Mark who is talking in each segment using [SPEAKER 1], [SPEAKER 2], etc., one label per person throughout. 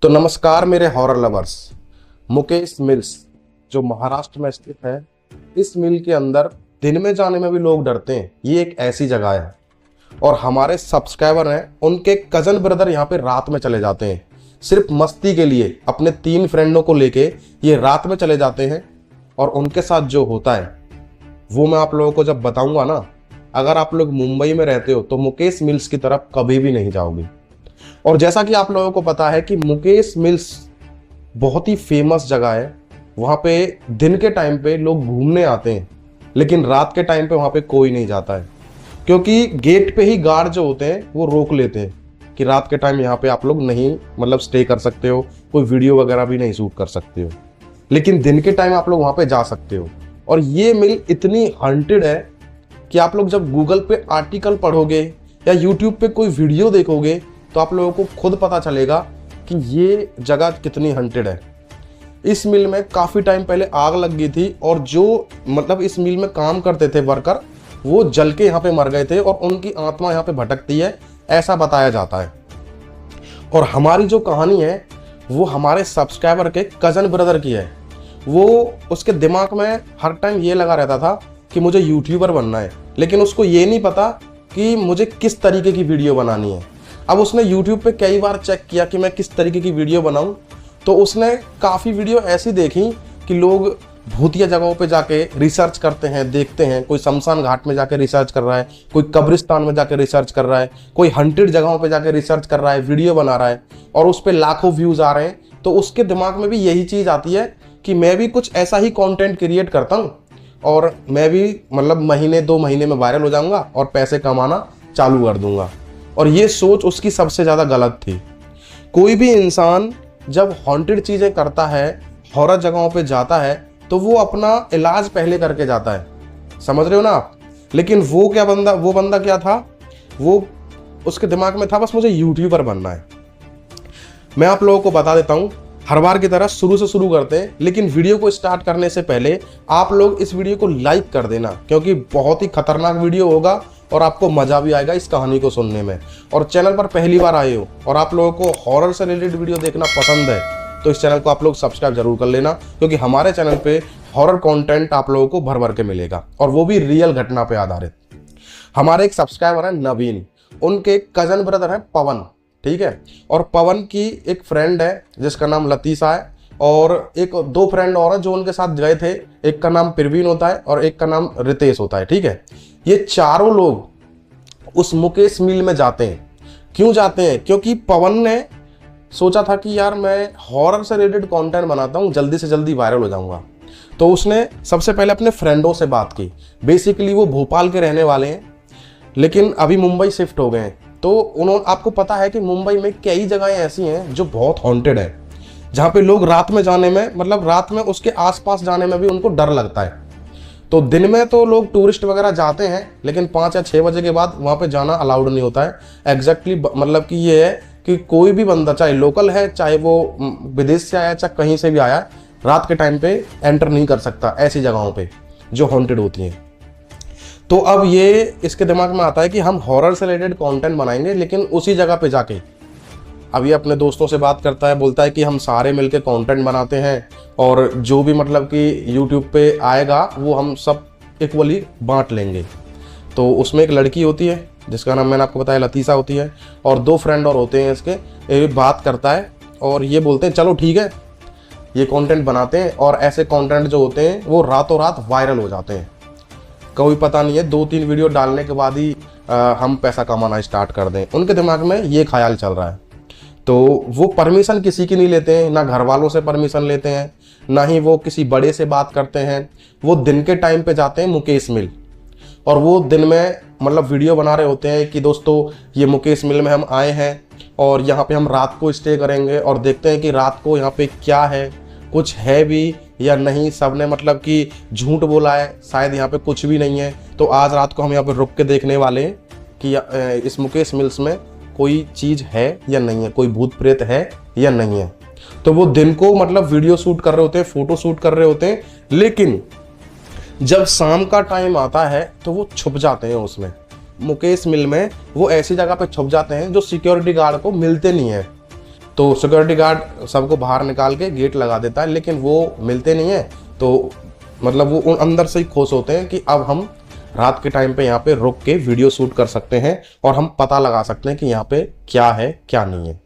[SPEAKER 1] तो नमस्कार मेरे हॉरर लवर्स। मुकेश मिल्स जो महाराष्ट्र में स्थित है, इस मिल के अंदर दिन में जाने में भी लोग डरते हैं। ये एक ऐसी जगह है और हमारे सब्सक्राइबर हैं, उनके कजन ब्रदर यहाँ पे रात में चले जाते हैं सिर्फ मस्ती के लिए। अपने 3 फ्रेंडों को लेके ये रात में चले जाते हैं और उनके साथ जो होता है वो मैं आप लोगों को जब बताऊंगा ना, अगर आप लोग मुंबई में रहते हो तो मुकेश मिल्स की तरफ कभी भी नहीं जाओगे। और जैसा कि आप लोगों को पता है कि मुकेश मिल्स बहुत ही फेमस जगह है। वहाँ पे दिन के टाइम पे लोग घूमने आते हैं, लेकिन रात के टाइम पे वहाँ पे कोई नहीं जाता है, क्योंकि गेट पे ही गार्ड जो होते हैं वो रोक लेते हैं कि रात के टाइम यहाँ पे आप लोग नहीं स्टे कर सकते हो, कोई वीडियो वगैरह भी नहीं शूट कर सकते हो। लेकिन दिन के टाइम आप लोग वहाँ पे जा सकते हो। और ये मिल इतनी हॉन्टेड है कि आप लोग जब गूगल पे आर्टिकल पढ़ोगे या यूट्यूब पे कोई वीडियो देखोगे तो आप लोगों को खुद पता चलेगा कि ये जगह कितनी हॉन्टेड है। इस मिल में काफ़ी टाइम पहले आग लग गई थी और जो इस मिल में काम करते थे वर्कर, वो जल के यहाँ पे मर गए थे और उनकी आत्मा यहाँ पे भटकती है, ऐसा बताया जाता है। और हमारी जो कहानी है वो हमारे सब्सक्राइबर के कज़न ब्रदर की है। वो उसके दिमाग में हर टाइम ये लगा रहता था कि मुझे यूट्यूबर बनना है, लेकिन उसको ये नहीं पता कि मुझे किस तरीके की वीडियो बनानी है। अब उसने यूट्यूब पे कई बार चेक किया कि मैं किस तरीके की वीडियो बनाऊं, तो उसने काफ़ी वीडियो ऐसी देखी कि लोग भूतिया जगहों पे जाके रिसर्च करते हैं, देखते हैं। कोई शमशान घाट में जाके रिसर्च कर रहा है, कोई कब्रिस्तान में जाके रिसर्च कर रहा है, कोई हंटेड जगहों पे जाके रिसर्च कर रहा है, वीडियो बना रहा है और उस पर लाखों व्यूज़ आ रहे हैं। तो उसके दिमाग में भी यही चीज़ आती है कि मैं भी कुछ ऐसा ही कॉन्टेंट क्रिएट करता हूँ और मैं भी महीने 2 महीने में वायरल हो जाऊँगा और पैसे कमाना चालू कर दूँगा। और ये सोच उसकी सबसे ज़्यादा गलत थी। कोई भी इंसान जब हॉन्टेड चीज़ें करता है, हॉरर जगहों पे जाता है, तो वो अपना इलाज पहले करके जाता है, समझ रहे हो ना आप। लेकिन वो बंदा क्या था, वो उसके दिमाग में था बस मुझे यूट्यूबर बनना है। मैं आप लोगों को बता देता हूँ, हर बार की तरह शुरू से शुरू करते हैं, लेकिन वीडियो को स्टार्ट करने से पहले आप लोग इस वीडियो को लाइक कर देना, क्योंकि बहुत ही खतरनाक वीडियो होगा और आपको मज़ा भी आएगा इस कहानी को सुनने में। और चैनल पर पहली बार आए हो और आप लोगों को हॉरर से रिलेटेड वीडियो देखना पसंद है तो इस चैनल को आप लोग सब्सक्राइब जरूर कर लेना, क्योंकि हमारे चैनल पे हॉरर कंटेंट आप लोगों को भर भर के मिलेगा और वो भी रियल घटना पे आधारित। हमारे एक सब्सक्राइबर है नवीन, उनके कजन ब्रदर है पवन, ठीक है। और पवन की एक फ्रेंड है जिसका नाम लतीसा है और 2 फ्रेंड और हैं जो उनके साथ गए थे। एक का नाम प्रवीण होता है और एक का नाम रितेश होता है, ठीक है। ये चारों लोग उस मुकेश मिल में जाते हैं। क्यों जाते हैं? क्योंकि पवन ने सोचा था कि यार मैं हॉरर से रिलेटेड कंटेंट बनाता हूँ, जल्दी से जल्दी वायरल हो जाऊंगा। तो उसने सबसे पहले अपने फ्रेंडों से बात की। बेसिकली वो भोपाल के रहने वाले हैं, लेकिन अभी मुंबई शिफ्ट हो गए हैं। तो आपको पता है कि मुंबई में कई जगहें ऐसी हैं जो बहुत हॉन्टेड है, जहाँ पे लोग रात में जाने में रात में उसके आसपास जाने में भी उनको डर लगता है। तो दिन में तो लोग टूरिस्ट वगैरह जाते हैं, लेकिन 5 या 6 बजे के बाद वहाँ पे जाना अलाउड नहीं होता है। एग्जैक्टली कि ये है कि कोई भी बंदा, चाहे लोकल है, चाहे वो विदेश से आया, चाहे कहीं से भी आया, रात के टाइम पे एंटर नहीं कर सकता ऐसी जगहों पे जो हॉन्टेड होती हैं। तो अब ये इसके दिमाग में आता है कि हम हॉरर से रिलेटेड कंटेंट बनाएंगे, लेकिन उसी जगह पे जाके। अब ये अपने दोस्तों से बात करता है, बोलता है कि हम सारे मिलके कंटेंट बनाते हैं और जो भी कि यूट्यूब पे आएगा वो हम सब इक्वली बांट लेंगे। तो उसमें एक लड़की होती है जिसका नाम मैंने आपको बताया लतीसा होती है, और 2 फ्रेंड और होते हैं इसके। ये बात करता है और ये बोलते हैं चलो ठीक है, ये कंटेंट बनाते हैं। और ऐसे कंटेंट जो होते हैं वो रातों रात वायरल हो जाते हैं। कोई पता नहीं है 2-3 वीडियो डालने के बाद ही हम पैसा कमाना स्टार्ट कर दें, उनके दिमाग में ये ख्याल चल रहा है। तो वो परमिशन किसी की नहीं लेते हैं, ना घर वालों से परमिशन लेते हैं, ना ही वो किसी बड़े से बात करते हैं। वो दिन के टाइम पे जाते हैं मुकेश मिल और वो दिन में वीडियो बना रहे होते हैं कि दोस्तों ये मुकेश मिल में हम आए हैं और यहाँ पे हम रात को स्टे करेंगे और देखते हैं कि रात को यहाँ पे क्या है, कुछ है भी या नहीं। सब ने कि झूठ बोला है, शायद यहाँ पे कुछ भी नहीं है। तो आज रात को हम यहाँ पे रुक के देखने वाले हैं कि इस मुकेश मिल्स में कोई चीज़ है या नहीं है, कोई भूत प्रेत है या नहीं है। तो वो दिन को वीडियो शूट कर रहे होते हैं, फोटो शूट कर रहे होते हैं, लेकिन जब शाम का टाइम आता है तो वो छुप जाते हैं उसमें। मुकेश मिल में वो ऐसी जगह पे छुप जाते हैं जो सिक्योरिटी गार्ड को मिलते नहीं है। तो सिक्योरिटी गार्ड सबको बाहर निकाल के गेट लगा देता है, लेकिन वो मिलते नहीं है। तो मतलब वो अंदर से ही खुश होते हैं कि अब हम रात के टाइम पे यहाँ पे रुक के वीडियो शूट कर सकते हैं और हम पता लगा सकते हैं कि यहाँ पे क्या है क्या नहीं है।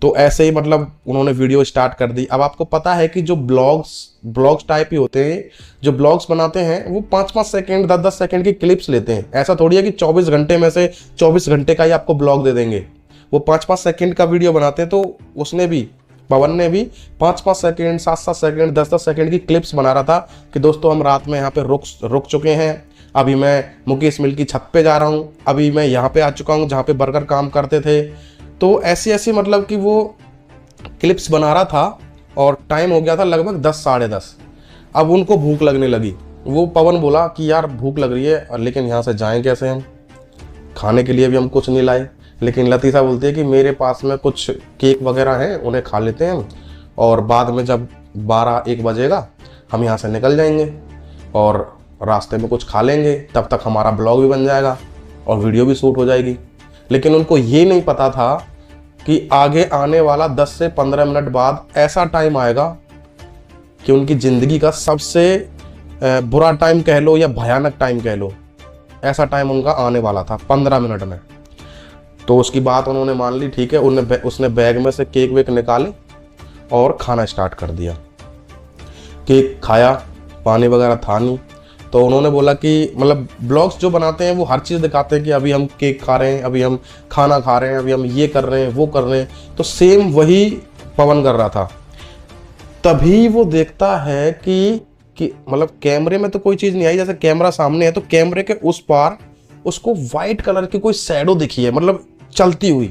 [SPEAKER 1] तो ऐसे ही मतलब उन्होंने वीडियो स्टार्ट कर दी। अब आपको पता है कि जो ब्लॉग्स टाइप ही होते हैं, जो ब्लॉग्स बनाते हैं वो 5-5 सेकंड 10-10 सेकंड की क्लिप्स लेते हैं। ऐसा थोड़ी है कि 24 घंटे में से 24 घंटे का ही आपको ब्लॉग दे देंगे। वो 5-5 सेकंड का वीडियो बनाते हैं। तो उसने भी, पवन ने भी 5-5 सेकंड 7-7 सेकंड 10-10 सेकंड की क्लिप्स बना रहा था कि दोस्तों हम रात में यहाँ पे रुक चुके हैं, अभी मैं मुकेश मिल की छत पे जा रहा हूँ, अभी मैं यहाँ पे आ चुका हूँ जहाँ पे बर्गर काम करते थे। तो ऐसी मतलब कि वो क्लिप्स बना रहा था और टाइम हो गया था लगभग 10 साढ़े 10। अब उनको भूख लगने लगी। वो पवन बोला कि यार भूख लग रही है, लेकिन यहाँ से जाएं कैसे, हम खाने के लिए भी हम कुछ नहीं लाए। लेकिन लतीफ़ा बोलती है कि मेरे पास में कुछ केक वगैरह हैं, उन्हें खा लेते हैं और बाद में जब 12-1 बजेगा हम यहाँ से निकल जाएंगे और रास्ते में कुछ खा लेंगे, तब तक हमारा ब्लॉग भी बन जाएगा और वीडियो भी शूट हो जाएगी। लेकिन उनको ये नहीं पता था कि आगे आने वाला 10 से 15 मिनट बाद ऐसा टाइम आएगा कि उनकी ज़िंदगी का सबसे बुरा टाइम कह लो या भयानक टाइम कह लो, ऐसा टाइम उनका आने वाला था 15 मिनट में। तो उसकी बात उन्होंने मान ली, ठीक है। उसने बैग में से केक वेक निकाले और खाना स्टार्ट कर दिया। केक खाया, पानी वगैरह था नहीं। तो उन्होंने बोला कि मतलब ब्लॉग्स जो बनाते हैं वो हर चीज़ दिखाते हैं कि अभी हम केक खा रहे हैं, अभी हम खाना खा रहे हैं, अभी हम ये कर रहे हैं, वो कर रहे हैं। तो सेम वही पवन कर रहा था। तभी वो देखता है कि मतलब कैमरे में तो कोई चीज़ नहीं आई, जैसे कैमरा सामने है तो कैमरे के उस पार उसको वाइट कलर की कोई शैडो दिखी है, मतलब चलती हुई।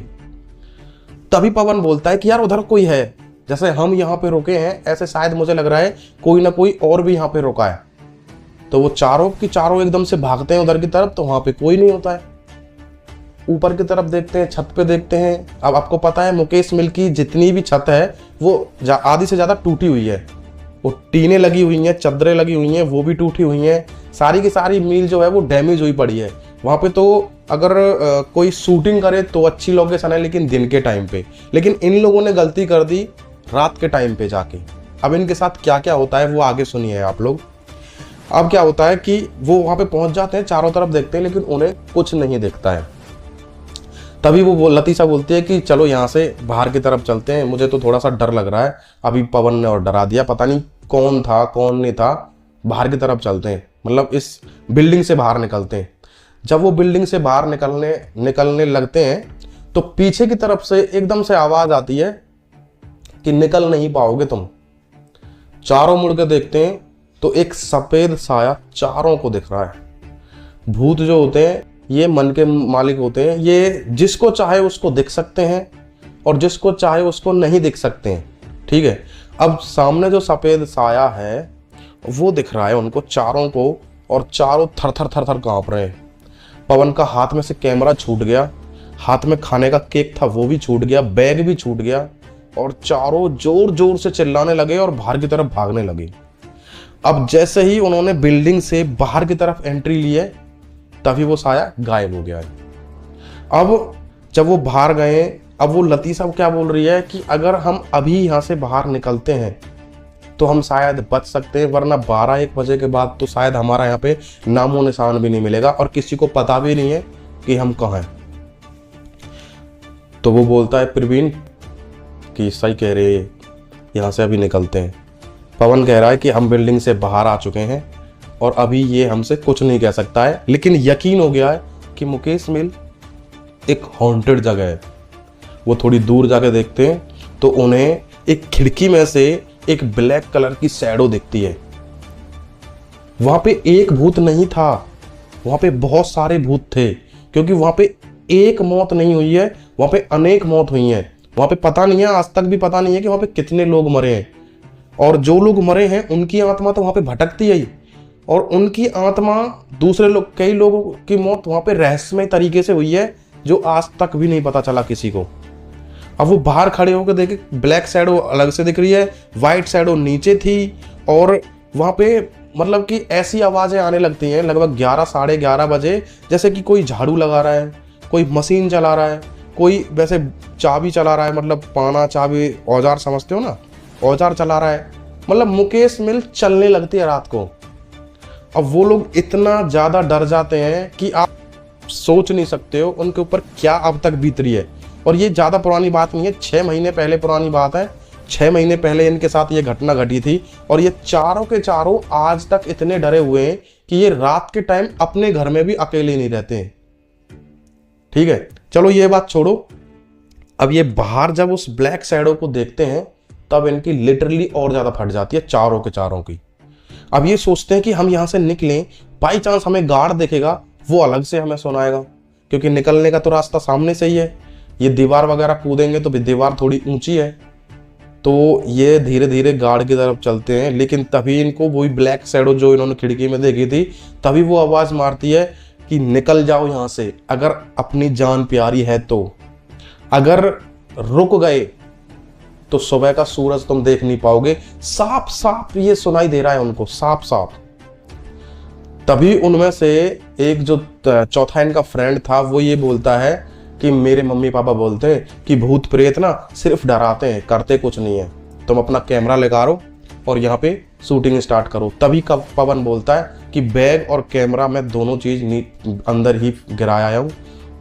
[SPEAKER 1] तभी पवन बोलता है कि यार उधर कोई है, जैसे हम यहाँ पे रुके हैं ऐसे शायद मुझे लग रहा है कोई ना कोई और भी यहाँ पे रुका है। तो वो चारों एकदम से भागते हैं उधर की तरफ, तो वहां पे कोई नहीं होता है। ऊपर की तरफ देखते हैं, छत पे देखते हैं। अब आपको पता है मुकेश मिल की जितनी भी छत है वो आधी से ज्यादा टूटी हुई है। वो टीनें लगी हुई हैं, चद्दरें लगी हुई हैं, वो भी टूटी हुई हैं। सारी की सारी मील जो है वो डैमेज हुई पड़ी है वहां पे। तो अगर कोई शूटिंग करे तो अच्छी लोकेशन है, लेकिन दिन के टाइम पे। लेकिन इन लोगों ने गलती कर दी रात के टाइम पे जाके। अब इनके साथ क्या क्या होता है वो आगे सुनिए आप लोग। अब क्या होता है कि वो वहां पे पहुंच जाते हैं, चारों तरफ देखते हैं, लेकिन उन्हें कुछ नहीं दिखता है। तभी वो लतीफ़ा बोलती है कि चलो यहाँ से बाहर की तरफ चलते हैं, मुझे तो थोड़ा सा डर लग रहा है। अभी पवन ने और डरा दिया, पता नहीं कौन था कौन नहीं था। बाहर की तरफ चलते हैं, मतलब इस बिल्डिंग से बाहर निकलते हैं। जब वो बिल्डिंग से बाहर निकलने लगते हैं तो पीछे की तरफ से एकदम से आवाज आती है कि निकल नहीं पाओगे तुम। चारों मुड़ के देखते हैं तो एक सफेद साया चारों को दिख रहा है। भूत जो होते हैं ये मन के मालिक होते हैं, ये जिसको चाहे उसको दिख सकते हैं और जिसको चाहे उसको नहीं दिख सकते हैं, ठीक है। अब सामने जो सफेद साया है वो दिख रहा है उनको चारों को, और चारों थर-थर कांप रहे हैं। पवन का हाथ में से कैमरा छूट गया, हाथ में खाने का केक था वो भी छूट गया, बैग भी छूट गया, और चारों जोर जोर से चिल्लाने लगे और बाहर की तरफ भागने लगे। अब जैसे ही उन्होंने बिल्डिंग से बाहर की तरफ एंट्री ली है तभी वो साया गायब हो गया है। अब जब वो बाहर गए, अब वो लतीफ़ा क्या बोल रही है कि अगर हम अभी यहाँ से बाहर निकलते हैं तो हम शायद बच सकते हैं, वरना 12-1 बजे के बाद तो शायद हमारा यहाँ पे नामो निशान भी नहीं मिलेगा और किसी को पता भी नहीं है कि हम कहाँ हैं। तो वो बोलता है प्रवीण कि सही कह रहे हैं, यहाँ से अभी निकलते हैं। पवन कह रहा है कि हम बिल्डिंग से बाहर आ चुके हैं और अभी ये हमसे कुछ नहीं कह सकता है, लेकिन यकीन हो गया है कि मुकेश मिल एक हॉन्टेड जगह है। वो थोड़ी दूर जाके देखते हैं तो उन्हें एक खिड़की में से एक ब्लैक कलर की शैडो दिखती है। वहां पे एक भूत नहीं था, वहां पे बहुत सारे भूत थे, क्योंकि वहां पे एक मौत नहीं हुई है, वहां पे अनेक मौत हुई हैं। वहां पे पता नहीं है, आज तक भी पता नहीं है कि वहां पे कितने लोग मरे हैं, और जो लोग मरे हैं उनकी आत्मा तो वहां पे भटकती है ही, और उनकी आत्मा दूसरे लोग, कई लोगों की मौत वहां पे रहस्यमय तरीके से हुई है जो आज तक भी नहीं पता चला किसी को। अब वो बाहर खड़े होकर देखे, ब्लैक शैडो अलग से दिख रही है, व्हाइट शैडो नीचे थी, और वहां पे मतलब कि ऐसी आवाजें आने लगती हैं लगभग 11 साढ़े 11 बजे, जैसे कि कोई झाड़ू लगा रहा है, कोई मशीन चला रहा है, कोई वैसे चाबी चला रहा है, मतलब पाना चाबी औजार समझते हो ना, औजार चला रहा है, मतलब मुकेश मिल चलने लगती है रात को। अब वो लोग इतना ज़्यादा डर जाते हैं कि आप सोच नहीं सकते हो उनके ऊपर क्या अब तक बीत रही है। और ये ज़्यादा पुरानी बात नहीं है, 6 महीने पहले पुरानी बात है। 6 महीने पहले इनके साथ ये घटना घटी थी और ये चारों के चारों आज तक इतने डरे हुए हैं कि ये रात के टाइम अपने घर में भी अकेले नहीं रहते हैं। ठीक है, चलो ये बात छोड़ो। अब ये बाहर जब उस ब्लैक शैडो को देखते हैं तब इनकी लिटरली और ज़्यादा फट जाती है, चारों के चारों की। अब ये सोचते हैं कि हम यहाँ से निकलें, बाई चांस हमें गार्ड देखेगा, वो अलग से हमें सुनाएगा, क्योंकि निकलने का तो रास्ता सामने से ही है। ये दीवार वगैरह कूदेंगे तो दीवार थोड़ी ऊंची है, तो ये धीरे धीरे गार्ड की तरफ चलते हैं। लेकिन तभी इनको वही ब्लैक शैडो जो इन्होंने खिड़की में देखी थी, तभी वो आवाज़ मारती है कि निकल जाओ यहाँ से, अगर अपनी जान प्यारी है तो। अगर रुक गए तो सुबह का सूरज तुम देख नहीं पाओगे। साफ साफ ये सुनाई दे रहा है उनको, साफ साफ। तभी उनमें से एक जो चौथा इनका फ्रेंड था वो ये बोलता है कि मेरे मम्मी पापा बोलते हैं कि भूत प्रेत ना सिर्फ डराते हैं, करते कुछ नहीं है, तुम अपना कैमरा लगा लो और यहाँ पे शूटिंग स्टार्ट करो। तभी पवन बोलता है कि बैग और कैमरा मैं दोनों चीज़ अंदर ही गिराया हूँ,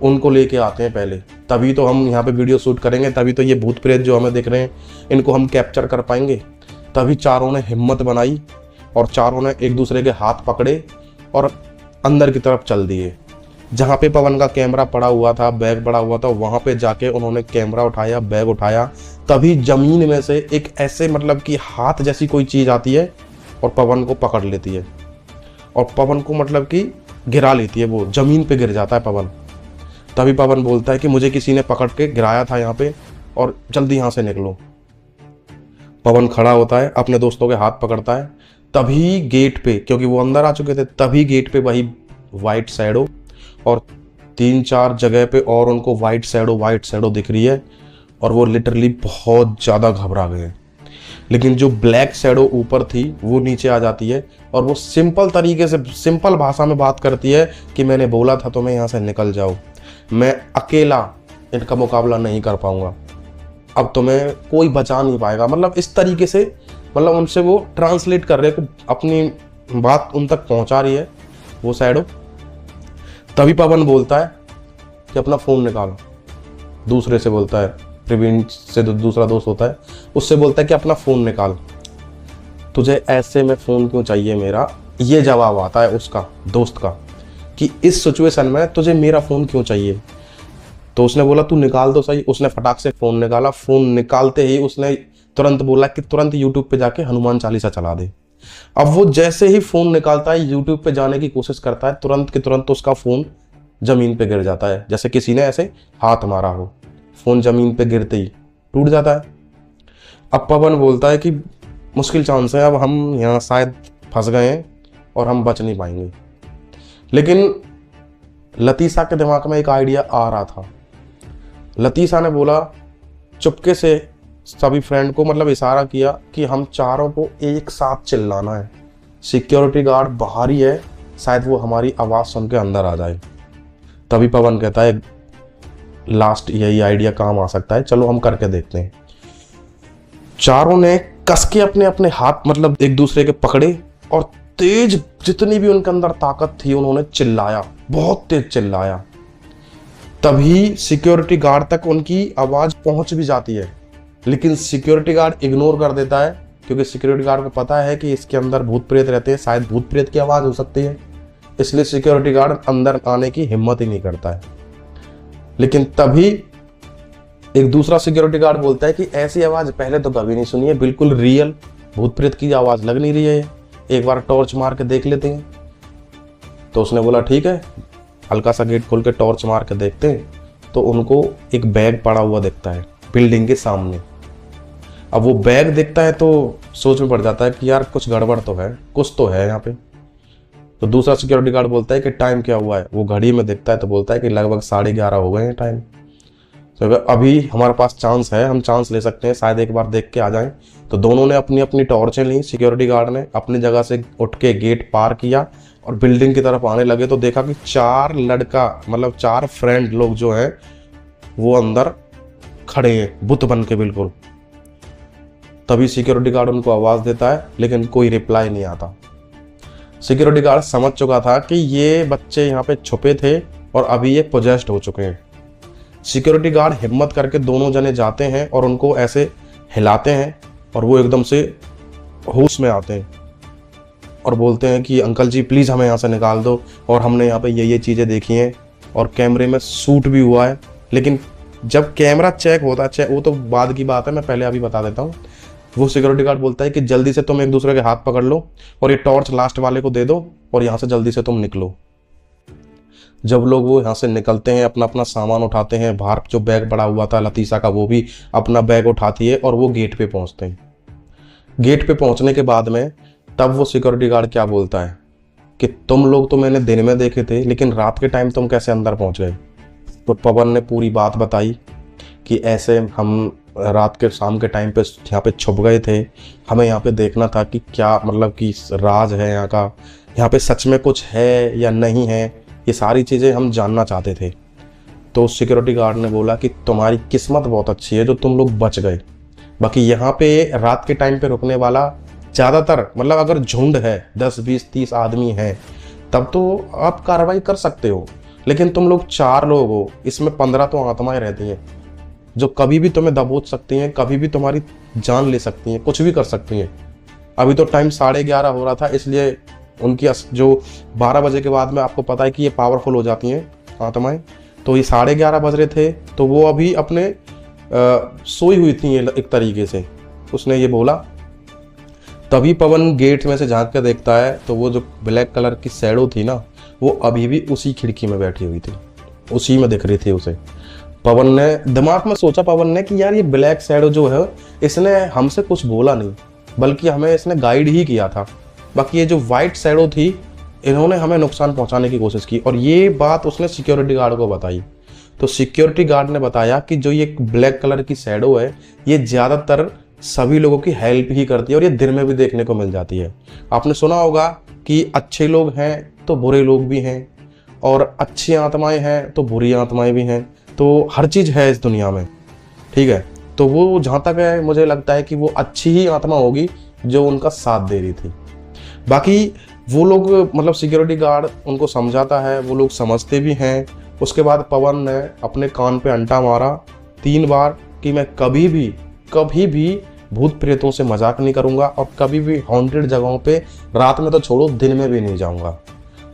[SPEAKER 1] उनको लेके आते हैं पहले, तभी तो हम यहाँ पे वीडियो शूट करेंगे, तभी तो ये भूत प्रेत जो हमें दिख रहे हैं इनको हम कैप्चर कर पाएंगे। तभी चारों ने हिम्मत बनाई और चारों ने एक दूसरे के हाथ पकड़े और अंदर की तरफ चल दिए। जहाँ पे पवन का कैमरा पड़ा हुआ था, बैग पड़ा हुआ था, वहाँ पे जाके उन्होंने कैमरा उठाया, बैग उठाया। तभी जमीन में से एक ऐसे मतलब कि हाथ जैसी कोई चीज़ आती है और पवन को पकड़ लेती है और पवन को मतलब कि गिरा लेती है, वो ज़मीन पे गिर जाता है पवन। तभी पवन बोलता है कि मुझे किसी ने पकड़ के गिराया था यहाँ पे और जल्दी यहाँ से निकलो। पवन खड़ा होता है, अपने दोस्तों के हाथ पकड़ता है। तभी गेट पे, क्योंकि वो अंदर आ चुके थे, तभी गेट पे वही वाइट शैडो और 3-4 जगह पे और उनको वाइट शैडो दिख रही है और वो लिटरली बहुत ज़्यादा घबरा गए। लेकिन जो ब्लैक शैडो ऊपर थी वो नीचे आ जाती है और वो सिंपल तरीके से, सिंपल भाषा में बात करती है कि मैंने बोला था तुम्हें यहाँ से निकल जाओ, मैं अकेला इनका मुकाबला नहीं कर पाऊंगा, अब तुम्हें कोई बचा नहीं पाएगा। मतलब इस तरीके से, मतलब उनसे वो ट्रांसलेट कर रहे हैं, अपनी बात उन तक पहुंचा रही है वो शैडो। तभी पवन बोलता है कि अपना फ़ोन निकालो, दूसरे से बोलता है, प्रवीण से दूसरा दोस्त होता है, उससे बोलता है कि अपना फ़ोन निकाल, तुझे ऐसे में फ़ोन क्यों चाहिए मेरा। ये जवाब आता है उसका दोस्त का कि इस सिचुएशन में तुझे मेरा फ़ोन क्यों चाहिए। तो उसने बोला तू निकाल तो सही। उसने फटाक से फ़ोन निकाला। फ़ोन निकालते ही उसने तुरंत बोला कि तुरंत यूट्यूब पे जाके हनुमान चालीसा चला दे। अब वो जैसे ही फ़ोन निकालता है, यूट्यूब पे जाने की कोशिश करता है, तुरंत के तुरंत उसका फ़ोन ज़मीन पे गिर जाता है, जैसे किसी ने ऐसे हाथ मारा हो। फ़ोन ज़मीन पे गिरते ही टूट जाता है। अब पवन बोलता है कि मुश्किल चांस है, अब हम यहाँ शायद फंस गए हैं और हम बच नहीं पाएंगे। लेकिन लतीसा के दिमाग में एक आइडिया आ रहा था। लतीसा ने बोला, चुपके से सभी फ्रेंड को मतलब इशारा किया कि हम चारों को एक साथ चिल्लाना है, सिक्योरिटी गार्ड बाहर ही है, शायद वो हमारी आवाज़ सुन के अंदर आ जाए। तभी पवन कहता है लास्ट यही आइडिया काम आ सकता है, चलो हम करके देखते हैं। चारों ने कस के अपने अपने हाथ मतलब एक दूसरे के पकड़े और तेज जितनी भी उनके अंदर ताकत थी उन्होंने चिल्लाया, बहुत तेज चिल्लाया। तभी सिक्योरिटी गार्ड तक उनकी आवाज़ पहुंच भी जाती है, लेकिन सिक्योरिटी गार्ड इग्नोर कर देता है, क्योंकि सिक्योरिटी गार्ड को पता है कि इसके अंदर भूत प्रेत रहते हैं, शायद भूत प्रेत की आवाज़ हो सकती है, इसलिए सिक्योरिटी गार्ड अंदर आने की हिम्मत ही नहीं करता है। लेकिन तभी एक दूसरा सिक्योरिटी गार्ड बोलता है कि ऐसी आवाज़ पहले तो कभी नहीं सुनी है, बिल्कुल रियल भूत प्रेत की आवाज़ लग नहीं रही है, एक बार टॉर्च मार के देख लेते हैं। तो उसने बोला ठीक है, हल्का सा गेट खोल के टॉर्च मार के देखते हैं। तो उनको एक बैग पड़ा हुआ दिखता है बिल्डिंग के सामने। अब वो बैग दिखता है तो सोच में पड़ जाता है कि यार कुछ गड़बड़ तो है, कुछ तो है यहाँ पे। तो दूसरा सिक्योरिटी गार्ड बोलता है कि टाइम क्या हुआ है। वो घड़ी में दिखता है तो बोलता है कि लगभग 11:30 हो गए हैं टाइम। तो अभी हमारे पास चांस है, हम चांस ले सकते हैं, शायद एक बार देख के आ जाएं। तो दोनों ने अपनी अपनी टॉर्चें ली। सिक्योरिटी गार्ड ने अपनी जगह से उठ के गेट पार किया और बिल्डिंग की तरफ आने लगे तो देखा कि 4 फ्रेंड लोग जो हैं वो अंदर खड़े हैं बुत बन के बिल्कुल। तभी सिक्योरिटी गार्ड उनको आवाज़ देता है, लेकिन कोई रिप्लाई नहीं आता। सिक्योरिटी गार्ड समझ चुका था कि ये बच्चे यहाँ पे छुपे थे और अभी ये पोजेस्ड हो चुके हैं। सिक्योरिटी गार्ड हिम्मत करके दोनों जने जाते हैं और उनको ऐसे हिलाते हैं और वो एकदम से होश में आते हैं और बोलते हैं कि अंकल जी प्लीज़ हमें यहाँ से निकाल दो, और हमने यहाँ पे ये चीज़ें देखी हैं और कैमरे में शूट भी हुआ है। लेकिन जब कैमरा चेक होता है, वो तो बाद की बात है, मैं पहले अभी बता देता हूँ। वो सिक्योरिटी गार्ड बोलता है कि जल्दी से तुम एक दूसरे के हाथ पकड़ लो और ये टॉर्च लास्ट वाले को दे दो और यहाँ से जल्दी से तुम निकलो। जब लोग वो यहाँ से निकलते हैं, अपना अपना सामान उठाते हैं, बाहर जो बैग पड़ा हुआ था लतीसा का वो भी अपना बैग उठाती है और वो गेट पे पहुँचते हैं। गेट पे पहुँचने के बाद में तब वो सिक्योरिटी गार्ड क्या बोलता है कि तुम लोग तो मैंने दिन में देखे थे, लेकिन रात के टाइम तुम कैसे अंदर पहुँच गए। तो पवन ने पूरी बात बताई कि ऐसे हम रात के शाम के टाइम पे यहाँ पे छुप गए थे, हमें यहाँ पे देखना था कि क्या मतलब कि राज है यहाँ का, यहाँ पे सच में कुछ है या नहीं है, ये सारी चीज़ें हम जानना चाहते थे। तो सिक्योरिटी गार्ड ने बोला कि तुम्हारी किस्मत बहुत अच्छी है जो तुम लोग बच गए, बाकी यहाँ पे रात के टाइम पे रुकने वाला ज़्यादातर मतलब अगर झुंड है 10 20 30 आदमी हैं तब तो आप कार्रवाई कर सकते हो, लेकिन तुम लोग 4 लोग हो, इसमें 15 तो आत्माएं रहती हैं जो कभी भी तुम्हें दबोच सकती हैं, कभी भी तुम्हारी जान ले सकती हैं, कुछ भी कर सकती हैं। अभी तो टाइम 11:30 हो रहा था, इसलिए उनकी जो 12 बजे के बाद में आपको पता है कि ये पावरफुल हो जाती हैं आत्माएं, तो ये 11:30 बज रहे थे तो वो अभी अपने सोई हुई थी एक तरीके से। उसने ये बोला, तभी पवन गेट में से झांक कर देखता है तो वो जो ब्लैक कलर की शैडो थी ना, वो अभी भी उसी खिड़की में बैठी हुई थी, उसी में दिख रही थी उसे। पवन ने दिमाग में सोचा कि यार ये ब्लैक शैडो जो है इसने हमसे कुछ बोला नहीं, बल्कि हमें इसने गाइड ही किया था। बाकी ये जो वाइट शैडो थी इन्होंने हमें नुकसान पहुंचाने की कोशिश की, और ये बात उसने सिक्योरिटी गार्ड को बताई। तो सिक्योरिटी गार्ड ने बताया कि जो ये ब्लैक कलर की शैडो है ये ज़्यादातर सभी लोगों की हेल्प ही करती है और ये दिन में भी देखने को मिल जाती है। आपने सुना होगा कि अच्छे लोग हैं तो बुरे लोग भी हैं, और अच्छी आत्माएं हैं तो बुरी आत्माएं भी हैं, तो हर चीज़ है इस दुनिया में, ठीक है। तो वो जहाँ तक है मुझे लगता है कि वो अच्छी ही आत्मा होगी जो उनका साथ दे रही थी। बाकी वो लोग मतलब सिक्योरिटी गार्ड उनको समझाता है, वो लोग समझते भी हैं। उसके बाद पवन ने अपने कान पे अंटा मारा 3 बार कि मैं कभी भी भूत प्रेतों से मजाक नहीं करूंगा और कभी भी हॉन्टेड जगहों पे रात में तो छोड़ो दिन में भी नहीं जाऊंगा।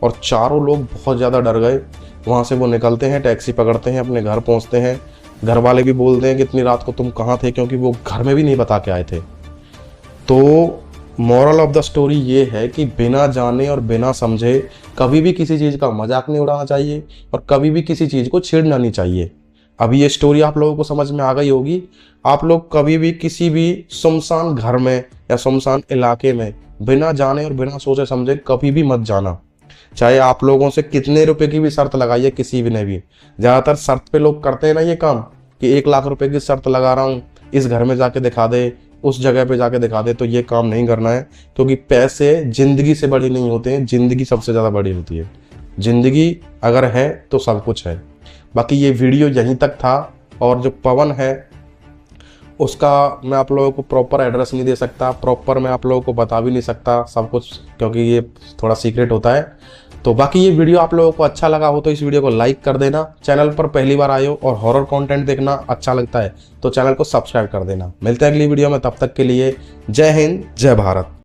[SPEAKER 1] और चारों लोग बहुत ज़्यादा डर गए। वहाँ से वो निकलते हैं, टैक्सी पकड़ते हैं, अपने घर पहुँचते हैं। घर वाले भी बोलते हैं कि इतनी रात को तुम कहाँ थे, क्योंकि वो घर में भी नहीं बता के आए थे। तो मॉरल ऑफ द स्टोरी ये है कि बिना जाने और बिना समझे कभी भी किसी चीज़ का मजाक नहीं उड़ाना चाहिए और कभी भी किसी चीज़ को छेड़ना नहीं चाहिए। अभी ये स्टोरी आप लोगों को समझ में आ गई होगी। आप लोग कभी भी किसी भी सुनसान घर में या सुनसान इलाके में बिना जाने और बिना सोचे समझे कभी भी मत जाना, चाहे आप लोगों से कितने रुपए की भी शर्त लगाइए किसी भी ने भी। ज़्यादातर शर्त पे लोग करते हैं ना ये काम कि 1 लाख रुपए की शर्त लगा रहा हूँ, इस घर में जाके दिखा दे, उस जगह पे जाके दिखा दे। तो ये काम नहीं करना है, क्योंकि पैसे जिंदगी से बड़ी नहीं होते हैं, जिंदगी सबसे ज़्यादा बड़ी होती है। जिंदगी अगर है तो सब कुछ है। बाकी ये वीडियो यहीं तक था, और जो पवन है उसका मैं आप लोगों को प्रॉपर एड्रेस नहीं दे सकता, प्रॉपर मैं आप लोगों को बता भी नहीं सकता सब कुछ, क्योंकि ये थोड़ा सीक्रेट होता है। तो बाकी ये वीडियो आप लोगों को अच्छा लगा हो तो इस वीडियो को लाइक कर देना। चैनल पर पहली बार आए हो और हॉरर कंटेंट देखना अच्छा लगता है तो चैनल को सब्सक्राइब कर देना। मिलते हैं अगली वीडियो में, तब तक के लिए जय हिंद जय भारत।